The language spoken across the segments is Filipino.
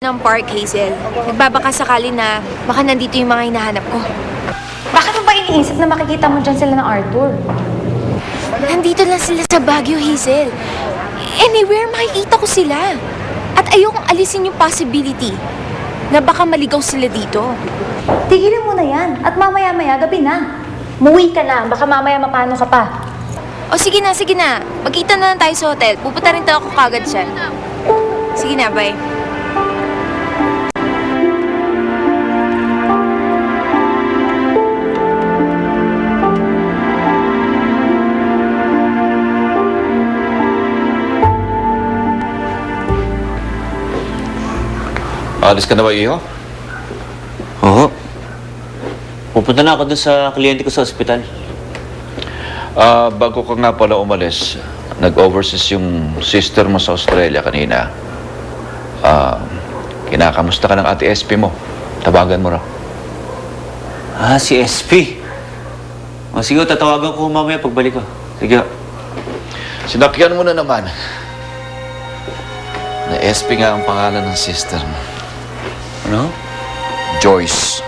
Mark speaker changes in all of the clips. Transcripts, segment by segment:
Speaker 1: ng park, Hazel. Nagbabaka sakali na baka nandito yung mga hinahanap ko.
Speaker 2: Bakit mo ba iniisip na makikita mo dyan sila ng Arthur?
Speaker 1: Nandito lang sila sa Baguio, Hazel. Anywhere makikita ko sila. At ayokong alisin yung possibility na baka maligaw sila dito.
Speaker 2: Tigilin mo na yan. At mamaya-maya, gabi na. Muwi ka na. Baka mamaya mapano ka pa.
Speaker 1: O sige na, sige na. Magkita na lang tayo sa hotel. Pupunta rin ako kagad siya. Sige na, bye.
Speaker 3: Alis ka na ba, Iho?
Speaker 4: Oo. Pupunta na ako dun sa kliyente ko sa ospital.
Speaker 3: Bago ka nga pala umalis, nag-overseas yung sister mo sa Australia kanina. Kinakamusta ka ng ate SP mo? Tabagan mo raw.
Speaker 4: Ah, si SP. O sige, tatawagan ko mamaya pagbalik ko. Sige.
Speaker 3: Sinakyan mo na naman. Na SP nga ang pangalan ng sister mo.
Speaker 4: Ano?
Speaker 3: Joyce.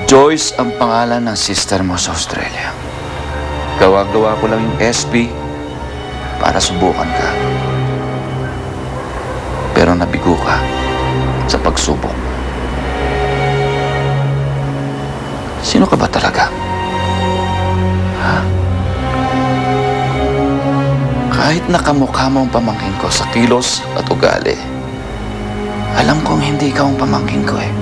Speaker 3: Joyce ang pangalan ng sister mo sa Australia. Gawa-gawa ko lang yung SP para subukan ka. Pero nabigo ka sa pagsubok. Sino ka ba talaga? Ha? Kahit nakamukha mo ang pamangkin ko sa kilos at ugali, alam kong hindi ikaw ang pamangkin ko eh.